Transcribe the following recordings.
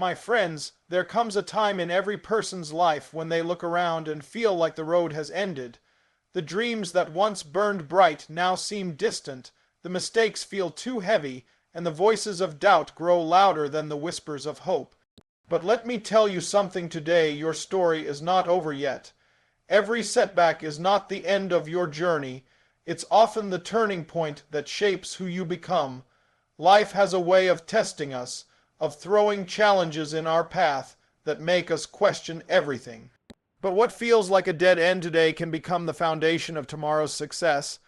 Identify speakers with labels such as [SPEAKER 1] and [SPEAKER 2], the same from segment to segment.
[SPEAKER 1] My friends, there comes a time in every person's life when they look around and feel like the road has ended. The dreams that once burned bright now seem distant, the mistakes feel too heavy, and the voices of doubt grow louder than the whispers of hope. But let me tell you something today, your story is not over yet. Every setback is not the end of your journey. It's often the turning point that shapes who you become. Life has a way of testing us, of throwing challenges in our path that make us question everything. But what feels like a dead end today can become the foundation of tomorrow's success.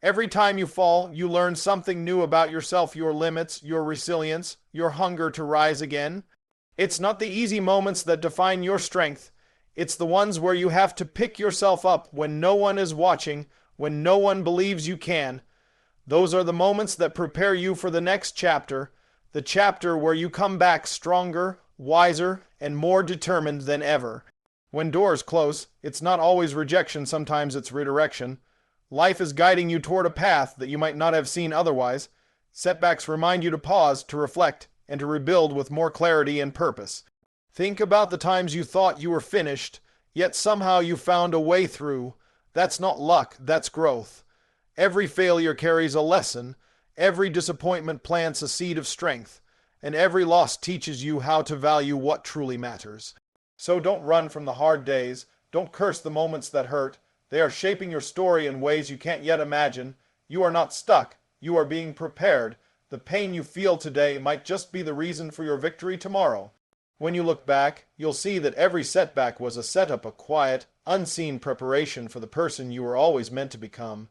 [SPEAKER 1] Every time you fall, you learn something new about yourself, your limits, your resilience, your hunger to rise again. It's not the easy moments that define your strength. It's the ones where you have to pick yourself up when no one is watching, when no one believes you can. Those are the moments that prepare you for the next chapter, the chapter where you come back stronger, wiser, and more determined than ever. When doors close, it's not always rejection, sometimes it's redirection. Life is guiding you toward a path that you might not have seen otherwise. Setbacks remind you to pause, to reflect, and to rebuild with more clarity and purpose. Think about the times you thought you were finished, yet somehow you found a way through. That's not luck, that's growth. Every failure carries a lesson, every disappointment plants a seed of strength, and every loss teaches you how to value what truly matters. So don't run from the hard days, don't curse the moments that hurt. They are shaping your story in ways you can't yet imagine. You are not stuck, you are being prepared. The pain you feel today might just be the reason for your victory tomorrow. When you look back, you'll see that every setback was a setup, a quiet, unseen preparation for the person you were always meant to become.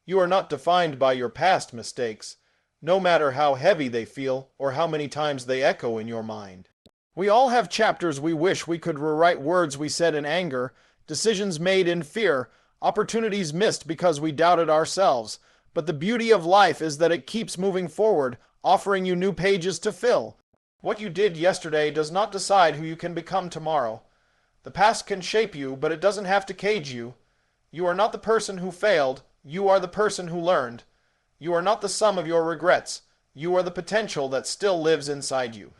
[SPEAKER 1] You are not defined by your past mistakes, no matter how heavy they feel or how many times they echo in your mind. We all have chapters we wish we could rewrite, words we said in anger, decisions made in fear, opportunities missed because we doubted ourselves. But the beauty of life is that it keeps moving forward, offering you new pages to fill. What you did yesterday does not decide who you can become tomorrow. The past can shape you, but it doesn't have to cage you. You are not the person who failed, you are the person who learned. You are not the sum of your regrets, you are the potential that still lives inside you.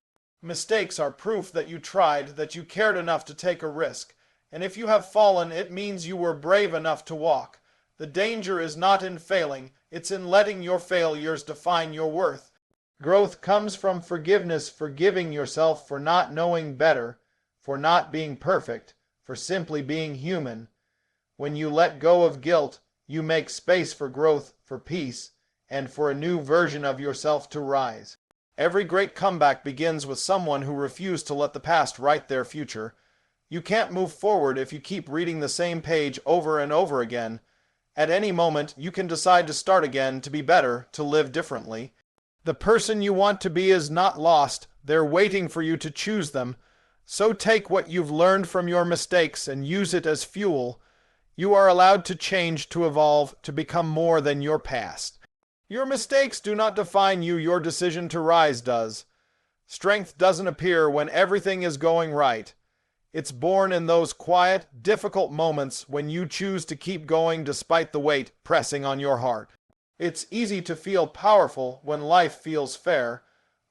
[SPEAKER 1] Mistakes are proof that you tried, that you cared enough to take a risk. And if you have fallen, it means you were brave enough to walk. The danger is not in failing, it's in letting your failures define your worth. Growth comes from forgiveness, forgiving yourself for not knowing better, for not being perfect, for simply being human. When you let go of guilt, you make space for growth, for peace, and for a new version of yourself to rise. Every great comeback begins with someone who refused to let the past write their future. You can't move forward if you keep reading the same page over and over again. At any moment, you can decide to start again, to be better, to live differently. The person you want to be is not lost. They're waiting for you to choose them. So take what you've learned from your mistakes and use it as fuel. You are allowed to change, to evolve, to become more than your past. Your mistakes do not define you, your decision to rise does. Strength doesn't appear when everything is going right. It's born in those quiet, difficult moments when you choose to keep going despite the weight pressing on your heart. It's easy to feel powerful when life feels fair,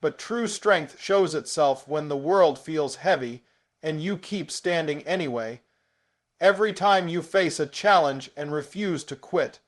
[SPEAKER 1] but true strength shows itself when the world feels heavy and you keep standing anyway. Every time you face a challenge and refuse to quit,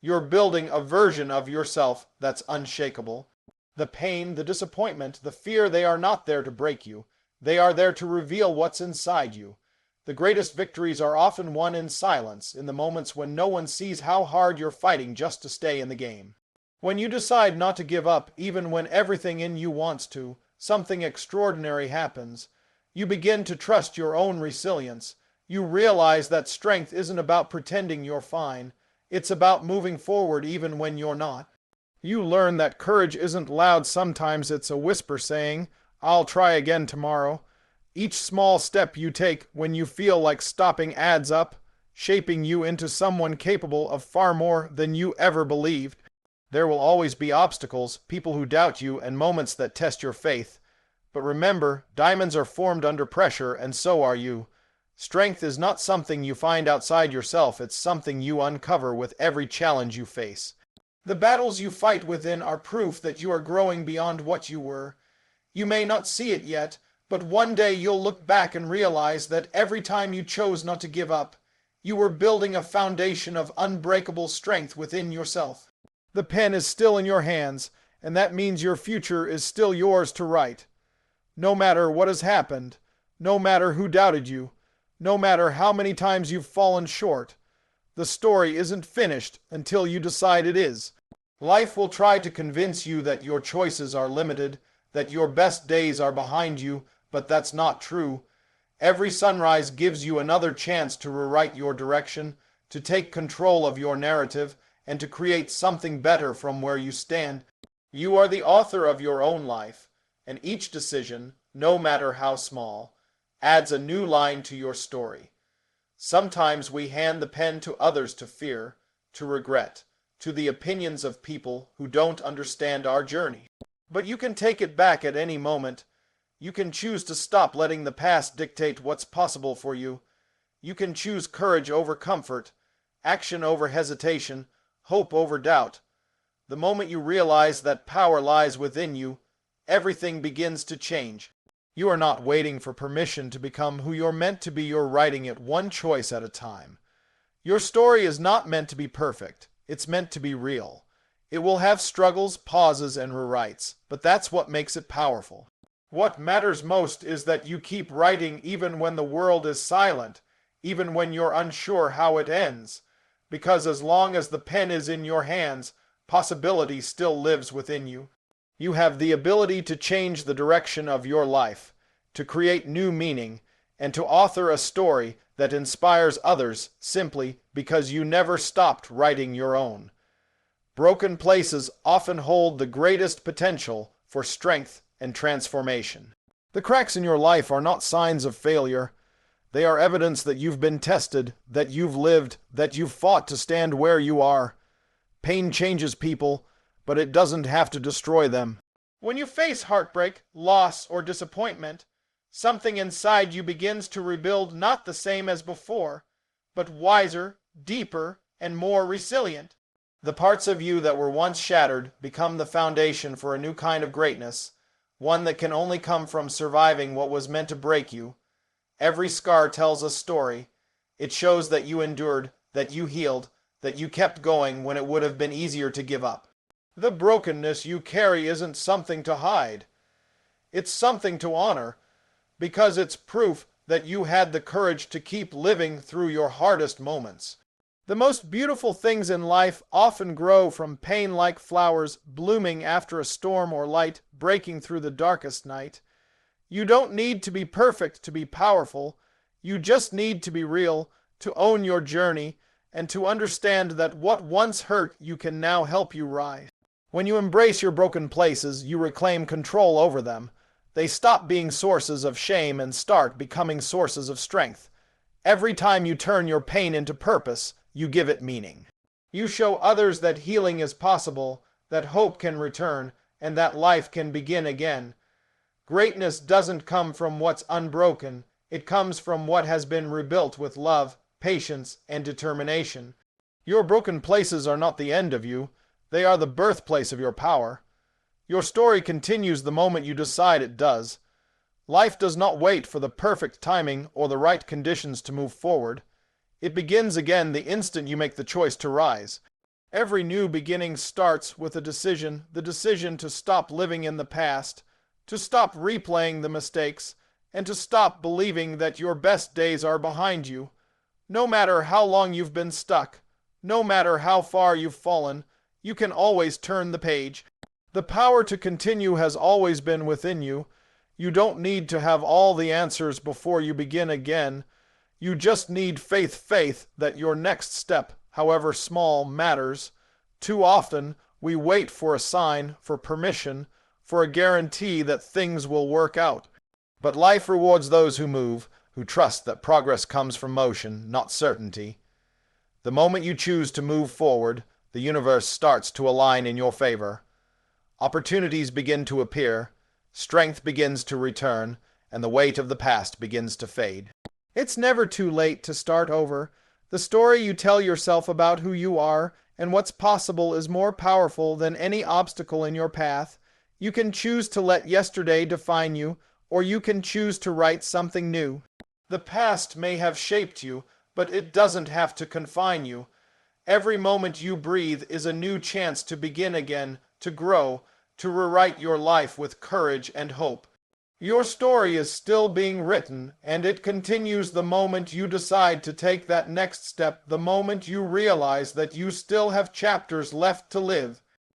[SPEAKER 1] you're building a version of yourself that's unshakable. The pain, the disappointment, the fear, they are not there to break you. They are there to reveal what's inside you. The greatest victories are often won in silence, in the moments when no one sees how hard you're fighting just to stay in the game. When you decide not to give up, even when everything in you wants to, something extraordinary happens. You begin to trust your own resilience. You realize that strength isn't about pretending you're fine. It's about moving forward even when you're not. You learn that courage isn't loud, sometimes it's a whisper saying, "I'll try again tomorrow." Each small step you take when you feel like stopping adds up, shaping you into someone capable of far more than you ever believed. There will always be obstacles, people who doubt you, and moments that test your faith. But remember, diamonds are formed under pressure, and so are you. Strength is not something you find outside yourself, it's something you uncover with every challenge you face. The battles you fight within are proof that you are growing beyond what you were. You may not see it yet, But one day you'll look back and realize that every time you chose not to give up, you were building a foundation of unbreakable strength within yourself. The pen is still in your hands, and that means your future is still yours to write. No matter what has happened, no matter who doubted you, no matter how many times you've fallen short, the story isn't finished until you decide it is. Life will try to convince you that your choices are limited, that your best days are behind you, but that's not true. Every sunrise gives you another chance to rewrite your direction, to take control of your narrative, and to create something better from where you stand. You are the author of your own life, and each decision, no matter how small, adds a new line to your story. Sometimes we hand the pen to others to fear, to regret, to the opinions of people who don't understand our journey. But you can take it back at any moment. You can choose to stop letting the past dictate what's possible for you. You can choose courage over comfort, action over hesitation, hope over doubt. The moment you realize that power lies within you, everything begins to change. You are not waiting for permission to become who you're meant to be. You're writing it one choice at a time. Your story is not meant to be perfect. It's meant to be real. It will have struggles, pauses, and rewrites, but that's what makes it powerful. What matters most is that you keep writing even when the world is silent, even when you're unsure how it ends, because as long as the pen is in your hands, possibility still lives within you. You have the ability to change the direction of your life, to create new meaning, and to author a story that inspires others simply because you never stopped writing your own. Broken places often hold the greatest potential for strength and transformation. The cracks in your life are not signs of failure. They are evidence that you've been tested, that you've lived, that you've fought to stand where you are. Pain changes people, but it doesn't have to destroy them. When you face heartbreak, loss, or disappointment, something inside you begins to rebuild, not the same as before, but wiser, deeper, and more resilient. The parts of you that were once shattered become the foundation for a new kind of greatness, one that can only come from surviving what was meant to break you. Every scar tells a story. It shows that you endured, that you healed, that you kept going when it would have been easier to give up. The brokenness you carry isn't something to hide. It's something to honor, because it's proof that you had the courage to keep living through your hardest moments. The most beautiful things in life often grow from pain, like flowers blooming after a storm or light breaking through the darkest night. You don't need to be perfect to be powerful. You just need to be real, to own your journey, and to understand that what once hurt you can now help you rise. When you embrace your broken places, you reclaim control over them. They stop being sources of shame and start becoming sources of strength. Every time you turn your pain into purpose, you give it meaning. You show others that healing is possible, that hope can return, and that life can begin again. Greatness doesn't come from what's unbroken. It comes from what has been rebuilt with love, patience, and determination. Your broken places are not the end of you. They are the birthplace of your power. Your story continues the moment you decide it does. Life does not wait for the perfect timing or the right conditions to move forward. It begins again the instant you make the choice to rise. Every new beginning starts with a decision, the decision to stop living in the past, to stop replaying the mistakes, and to stop believing that your best days are behind you. No matter how long you've been stuck, no matter how far you've fallen, you can always turn the page. The power to continue has always been within you. You don't need to have all the answers before you begin again. You just need faith that your next step, however small, matters. Too often, we wait for a sign, for permission, for a guarantee that things will work out. But life rewards those who move, who trust that progress comes from motion, not certainty. The moment you choose to move forward, the universe starts to align in your favor. Opportunities begin to appear, strength begins to return, and the weight of the past begins to fade. It's never too late to start over. The story you tell yourself about who you are and what's possible is more powerful than any obstacle in your path. You can choose to let yesterday define you, or you can choose to write something new. The past may have shaped you, but it doesn't have to confine you. Every moment you breathe is a new chance to begin again, to grow, to rewrite your life with courage and hope. Your story is still being written, and it continues the moment you decide to take that next step, the moment you realize that you still have chapters left to live.